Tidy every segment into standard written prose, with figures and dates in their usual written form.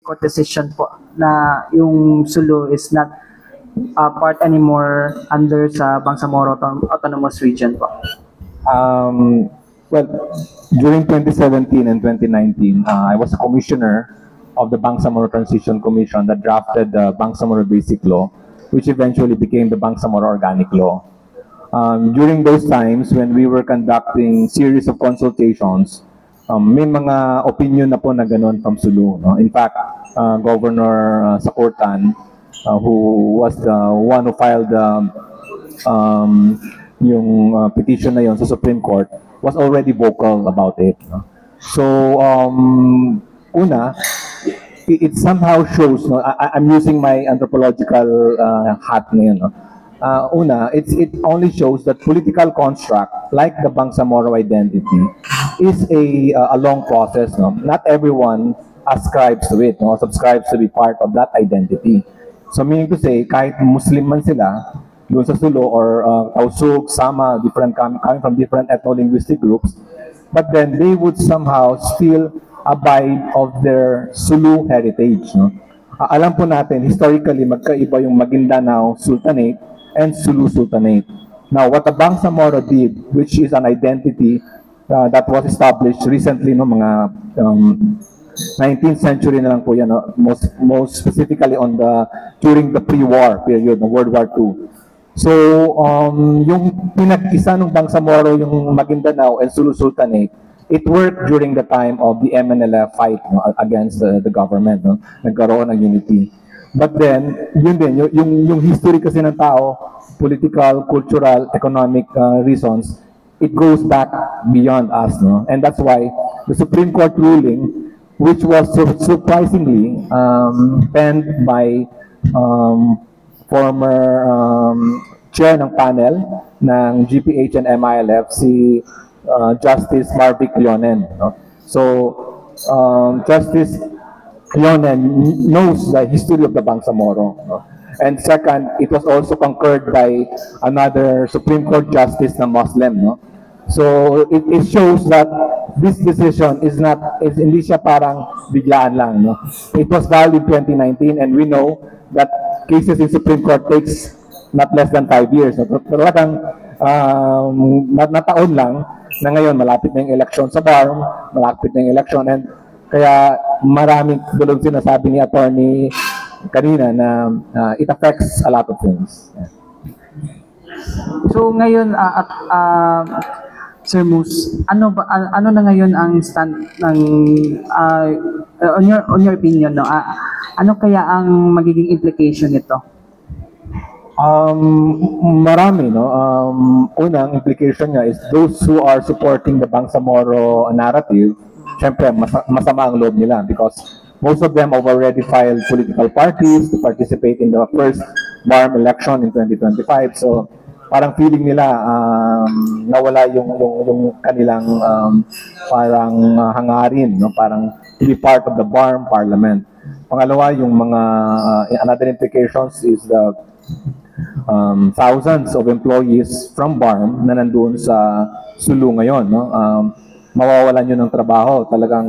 Court decision po na yung Sulu is not part anymore under sa Bangsamoro Autonomous Region po? Well, during 2017 and 2019, I was a commissioner of the Bangsamoro Transition Commission that drafted the Bangsamoro Basic Law, which eventually became the Bangsamoro Organic Law. During those times, when we were conducting series of consultations, may mga opinion na po na ganun from Sulu. No? In fact, Governor Sakurtan, who was the one who filed yung petition na yun sa Supreme Court, was already vocal about it. No? So, una, it somehow shows, no? I'm using my anthropological hat ngayon, no? Una, it only shows that political construct, like the Bangsamoro identity, is a long process. No? Not everyone ascribes to it, no? Subscribes to be part of that identity. So meaning to say, kahit Muslim man sila, doon sa Sulu or Tausug, Sama, coming from different ethno-linguistic groups, but then they would somehow still abide of their Sulu heritage. No? Alam po natin, historically, magkaiba yung Maguindanao Sultanate and Sulu Sultanate. Now, what the Bangsamoro did, which is an identity that was established recently, no, mga 19th century na lang po yan, no? most specifically during the pre-war period, no, World War II. So, yung pinag-isa ng Bangsamoro, yung Maguindanao and Sulu Sultanate, it worked during the time of the MNLF fight, no, against the government. No? Nagkaroon ng unity. But then, yun din, yung history kasi ng tao, political, cultural, economic reasons, it goes back beyond us. No? And that's why the Supreme Court ruling, which was surprisingly penned by former chair ng panel ng GPH and MILF, si Justice Marvic Leonen. No? So, Justice Leonen knows the history of the Bangsamoro. No? And second, it was also concurred by another Supreme Court Justice na Muslim. No? So, it shows that this decision is hindi siya parang biglaan lang. No? It was filed in 2019 and we know that cases in Supreme Court takes not less than 5 years. No? Talagang nataon lang na ngayon malapit na yung election sa BARM, malapit na yung election, and kaya maraming tulong sinasabi ni attorney kanina na it affects a lot of things. Yeah. So ngayon, Sir Mus, ano na ngayon ang stand ng on your opinion, no? Ano kaya ang magiging implication nito? Marami, no? Unang implication niya is those who are supporting the Bangsamoro narrative, syempre masama ang loob nila because most of them have already filed political parties to participate in the first BARM election in 2025. So parang feeling nila nawala yung kanilang parang hangarin, no? Parang to be part of the BARM parliament. Pangalawa, yung mga another implications is the thousands of employees from BARM na nandun sa Sulu ngayon, no? Mawawalan yun ng trabaho. Talagang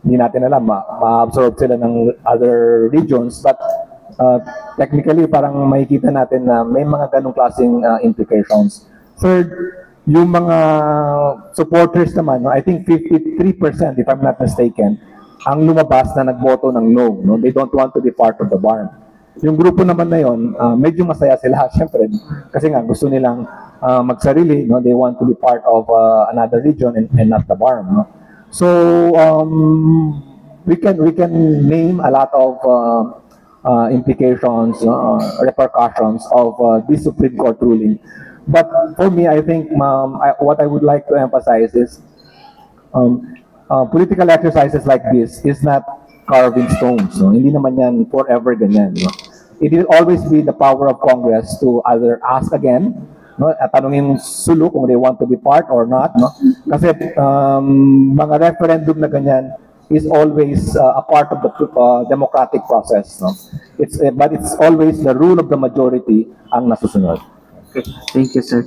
hindi natin alam, ma-absorb sila ng other regions, but technically parang makikita natin na may mga ganong klaseng implications. Third, yung mga supporters naman, no, I think 53%, if I'm not mistaken, ang lumabas na nagboto ng no, no? They don't want to be part of the BARM. Yung grupo naman na yun, medyo masaya sila, syempre, kasi nga gusto nilang magsarili, no? They want to be part of another region and not the BARM. No? So, we can name a lot of implications, repercussions of this Supreme Court ruling. But for me, I think what I would like to emphasize is political exercises like this is not carved in stones. No? Hindi naman yan forever ganyan. No? It will always be the power of Congress to either ask again, no? At tanungin Sulu kung they want to be part or not. No? Kasi mga referendum na ganyan is always a part of the democratic process. No? But it's always the rule of the majority ang nasusunod. Okay. Thank you, sir.